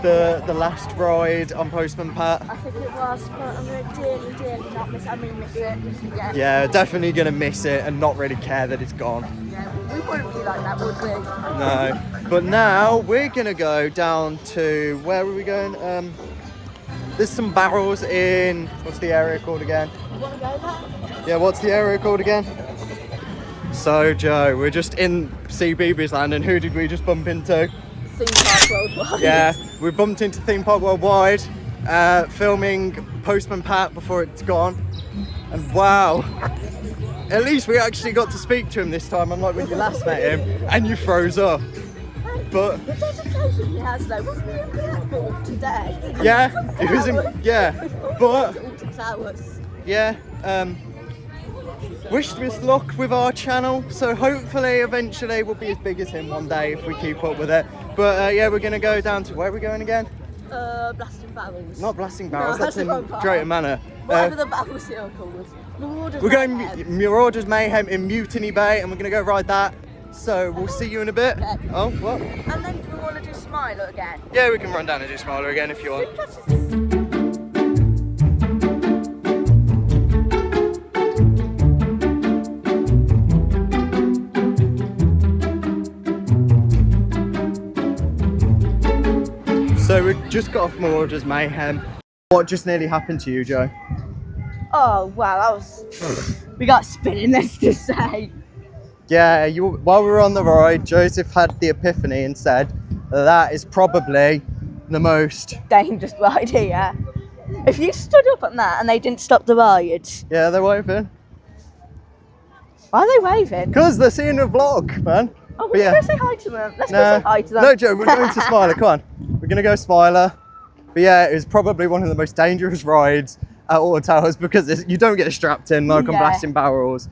the last ride on Postman Pat? I think it was, but I'm going to dearly not miss it. Yeah, definitely gonna miss it and not really care that it's gone. Yeah, we wouldn't be like that, would we? No. But now we're gonna go down to, where are we going? There's some barrels in, what's the area called again? You want to go there? Yeah, what's the area called again? So Joe, we're just in CBeebies Land, and who did we just bump into? Theme Park Worldwide. Yeah, we bumped into Theme Park Worldwide, filming Postman Pat before it's gone. And wow, at least we actually got to speak to him this time, unlike when you last met him and you froze up. But the dedication he has though, wasn't he in the airport today? yeah, it was in, yeah, but Alton Towers. yeah, wished us luck with our channel, so hopefully eventually we'll be as big as him one day if we keep up with it. But yeah, we're gonna go down to, where are we going again? Blasting Barrels. Not Blasting Barrels, No, that's that's in the wrong part. Drayton Manor. Whatever the Barrels here are called. Marauders We're going Mayhem. Marauders Mayhem in Mutiny Bay, and we're gonna go ride that. So we'll see you in a bit. Okay. Oh, what? And then do we want to do Smiler again? Yeah, we can run down and do Smiler again if you want. So we just got off Marauders Mayhem. What just nearly happened to you, Joe? Oh wow, that was. We got spinning, let's just say. Yeah, while we were on the ride, Joseph had the epiphany and said that is probably the most Dangerous ride here. If you stood up on that and they didn't stop the ride. Yeah, they're waving. Why are they waving? Because they're seeing a vlog, man. Oh, But we're yeah. going to say hi to them. Let's go say hi to them. No, Joe, we're going to Smiler. Come on. We're going to go Smiler. But yeah, it was probably one of the most dangerous rides at Alton Towers because you don't get strapped in like on Yeah. Blasting Barrels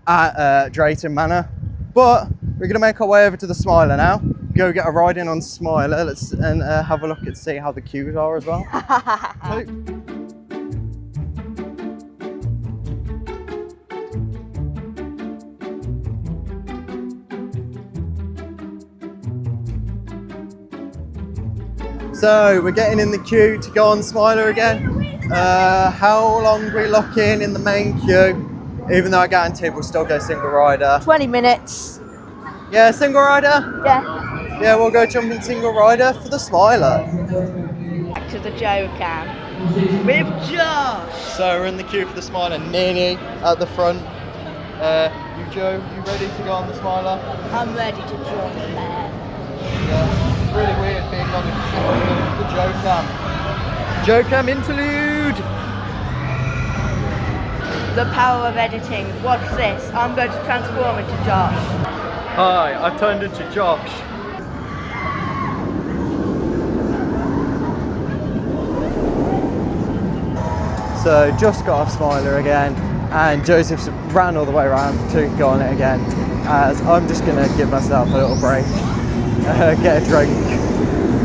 at Drayton Manor. But we're going to make our way over to the Smiler now. Go get a ride in on Smiler. Let's have a look and see how the queues are as well. So we're getting in the queue to go on Smiler again. How long do we lock in the main queue? Even though I guarantee we'll still go single rider. 20 minutes. Yeah, single rider? Yeah. Yeah, we'll go jump in single rider for the Smiler. Back to the Joe cam. With Josh. So we're in the queue for the Smiler, Nini at the front. You Joe, you ready to go on the Smiler? I'm ready to join the man. Yeah, it's really weird being on the Joe cam. Joe cam interlude! The power of editing. Watch this. I'm going to transform into Josh. Hi, I've turned into Josh. So just got off Smiler again, and Joseph's ran all the way around to go on it again, as I'm just gonna give myself a little break, get a drink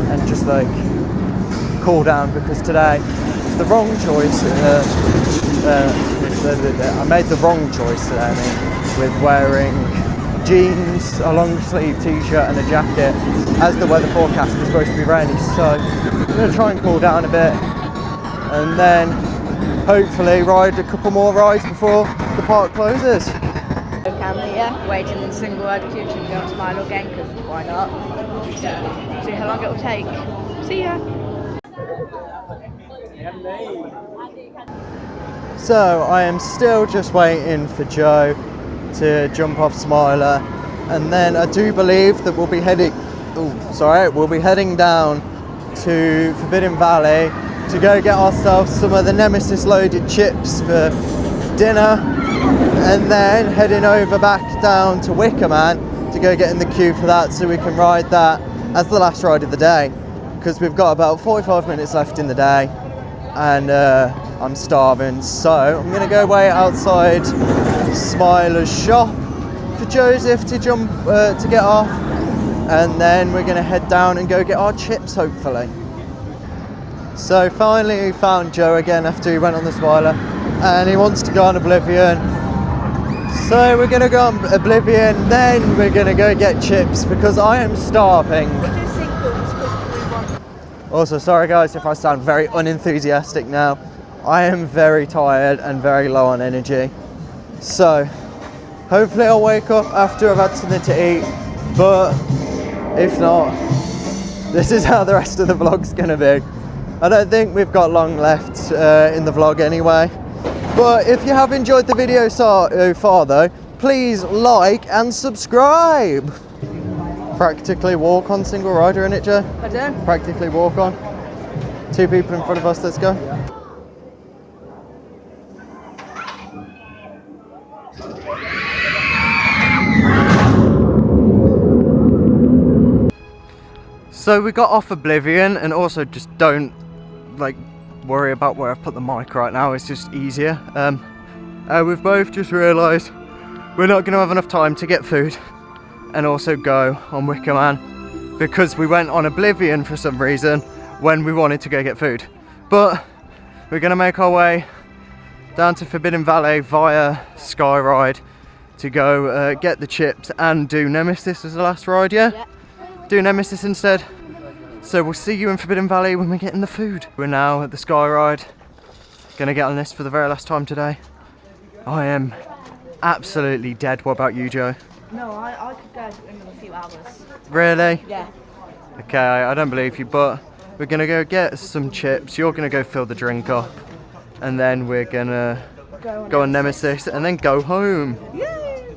and just like cool down, because today it's the wrong choice. I made the wrong choice today, I mean, with wearing jeans, a long sleeve t-shirt and a jacket, as the weather forecast is supposed to be rainy. So I'm gonna try and cool down a bit, and then hopefully ride a couple more rides before the park closes. Cam here, waiting in the single wide queue to go on Smile again, because why not? See how long it will take. See ya! So I am still just waiting for Joe to jump off Smiler, and then I do believe that we'll be heading down to Forbidden Valley to go get ourselves some of the Nemesis loaded chips for dinner, and then heading over back down to Wickerman to go get in the queue for that, so we can ride that as the last ride of the day, because we've got about 45 minutes left in the day, and I'm starving. So I'm gonna go wait outside Smiler's shop for Joseph to jump to get off, and then we're gonna head down and go get our chips, hopefully. So finally we found Joe again after he went on the Smiler, and he wants to go on Oblivion. So we're gonna go on Oblivion, then we're gonna go get chips, because I am starving. Also, sorry guys if I sound very unenthusiastic now. I am very tired and very low on energy. So hopefully I'll wake up after I've had something to eat, but if not, this is how the rest of the vlog's gonna be. I don't think we've got long left in the vlog anyway. But if you have enjoyed the video so far though, please like and subscribe. Practically walk on single rider, innit, Joe? Pardon? Practically walk on. 2 people in front of us, let's go. So we got off Oblivion, and also just don't like worry about where I've put the mic right now, it's just easier. We've both just realised we're not going to have enough time to get food and also go on Wickerman, because we went on Oblivion for some reason when we wanted to go get food. But we're going to make our way down to Forbidden Valley via Skyride to go get the chips and do Nemesis as the last ride, yeah? Yeah. Do Nemesis instead. So we'll see you in Forbidden Valley when we're getting the food. We're now at the Skyride. Gonna get on this for the very last time today. I am absolutely dead. What about you, Joe? No, I could go in a few hours. Really? Yeah. Okay, I don't believe you, but we're gonna go get some chips. You're gonna go fill the drink up, and then we're gonna go on Nemesis and then go home. Yay!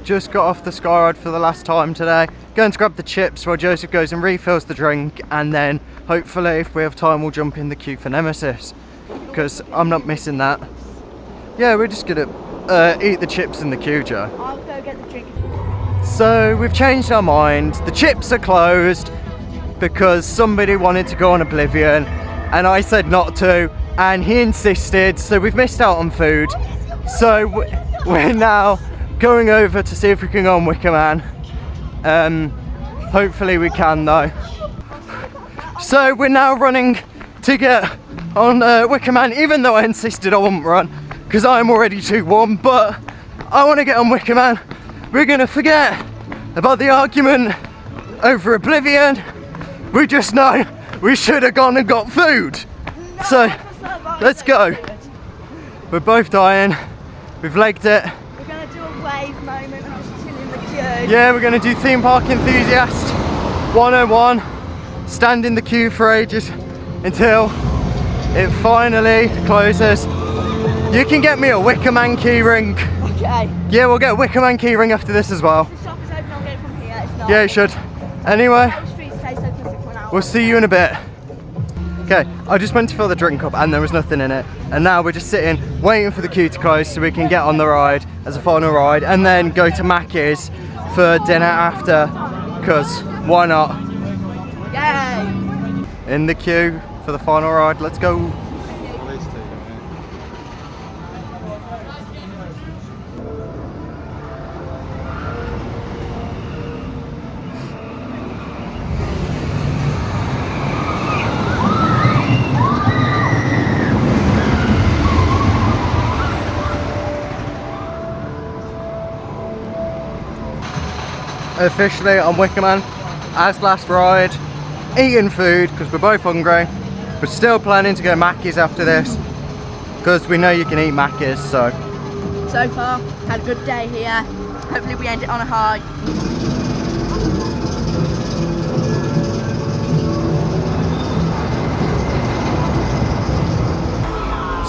Just got off the Skyride for the last time today. Going to grab the chips while Joseph goes and refills the drink, and then hopefully if we have time we'll jump in the queue for Nemesis, because I'm not missing that. Yeah, we're just gonna eat the chips in the queue, Joe. I'll go get the drink. So we've changed our mind. The chips are closed because somebody wanted to go on Oblivion and I said not to, and he insisted, so we've missed out on food. So we're now going over to see if we can go on Wickerman. Hopefully we can though. So we're now running to get on Wickerman, even though I insisted I wouldn't run because I'm already too warm, but I want to get on Wickerman. We're going to forget about the argument over Oblivion. We just know we should have gone and got food. So let's go. We're both dying. We've legged it. We're going to do a wave moment and just chill in the queue. Yeah, we're going to do Theme Park Enthusiast 101. Stand in the queue for ages until it finally closes. You can get me a Wickerman keyring. Okay. Yeah, we'll get a Wickerman keyring after this as well. The shop is open, I'll get it from here. It's not. Yeah, you should. Anyway, The streets stay open 6 1 hour. we'll see you in a bit. Okay, I just went to fill the drink up and there was nothing in it. And now we're just sitting, waiting for the queue to close so we can get on the ride as a final ride and then go to Mackey's for dinner after, because why not? Yay! In the queue for the final ride, let's go. Officially on Wicker Man as last ride, eating food because we're both hungry. We're still planning to go Mackey's after this because we know you can eat Mackey's. So far, had a good day here. Hopefully we end it on a high.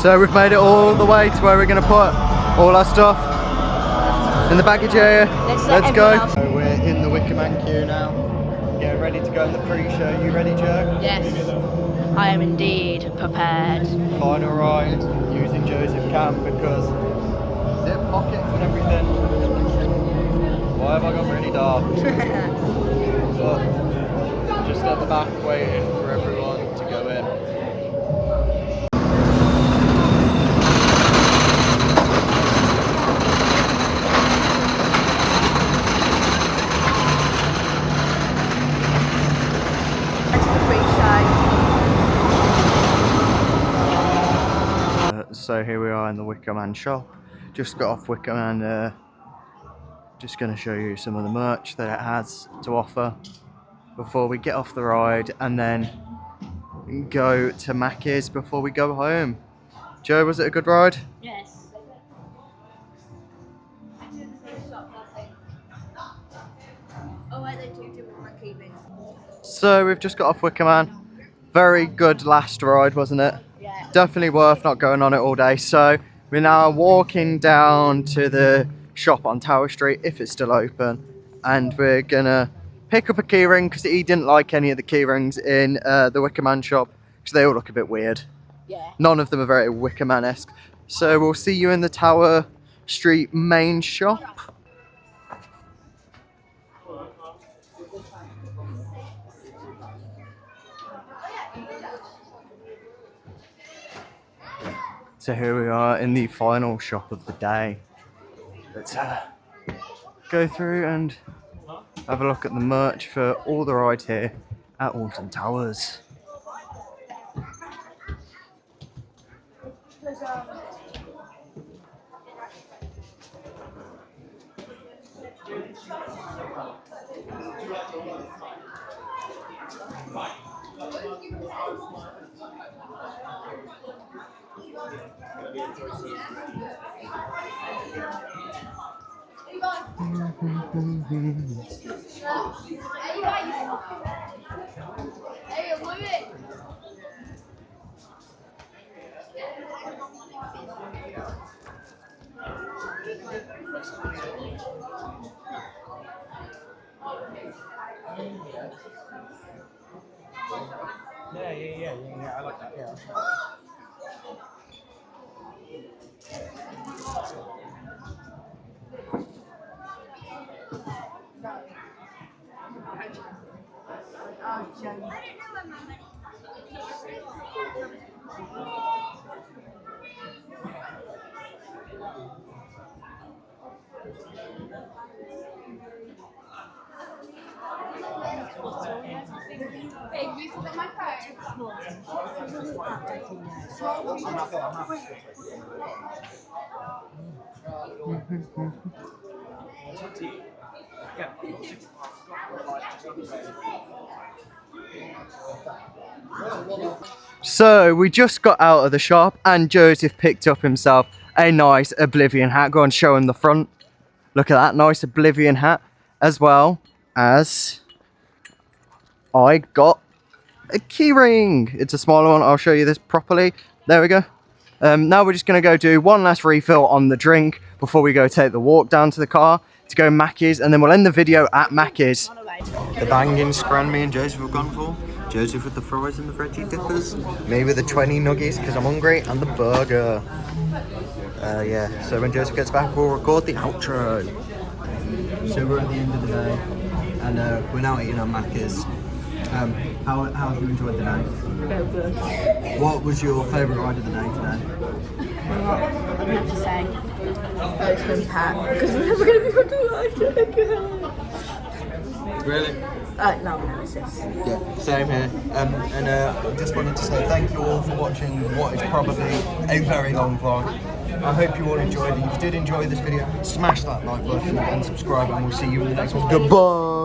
So we've made it all the way to where we're going to put all our stuff in the baggage area. Let's go. So we're in the Wicker Man queue now, getting ready to go in the pre-show. You ready, Joe? Yes, I am indeed prepared. Final ride using Joseph Cam because zip pockets and everything. Why have I gone really dark? But just at the back waiting for everyone to go in. So here we are in the Wicker Man shop. Just got off Wicker Man. Just going to show you some of the merch that it has to offer before we get off the ride and then go to Mackey's before we go home. Joe, was it a good ride? Yes. So we've just got off Wicker Man. Very good last ride, wasn't it? Yeah. Definitely worth not going on it all day. So we're now walking down to the shop on Tower Street, if it's still open, and we're gonna pick up a keyring because he didn't like any of the keyrings in the Wicker Man shop because they all look a bit weird. Yeah. None of them are very Wicker Man-esque. So we'll see you in the Tower Street main shop. So here we are in the final shop of the day. Let's go through and have a look at the merch for all the rides here at Alton Towers. Yeah, I like that, yeah. So we just got out of the shop and Joseph picked up himself a nice Oblivion hat. Go and show him the front. Look at that nice Oblivion hat, as well as I got a key ring. It's a smaller one. I'll show you this properly. There we go. Now we're just going to go do one last refill on the drink before we go take the walk down to the car to go Mackey's, and then we'll end the video at Mackey's. The banging scran me and Joseph have gone for Joseph with the fries and the veggie dippers. Me with the 20 nuggies because I'm hungry, and the burger. Yeah, so when Joseph gets back, we'll record the outro. So we're at the end of the day, and we're now eating our Macca's. How have you enjoyed the day? Very good. What was your favourite ride of the day today? I'm gonna have to say Postman Pat because we're never gonna be able to ride it again. Really? No analysis. Yeah, same here. And I just wanted to say thank you all for watching what is probably a very long vlog. I hope you all enjoyed it. If you did enjoy this video, smash that like button and subscribe, and we'll see you in the next one. Goodbye!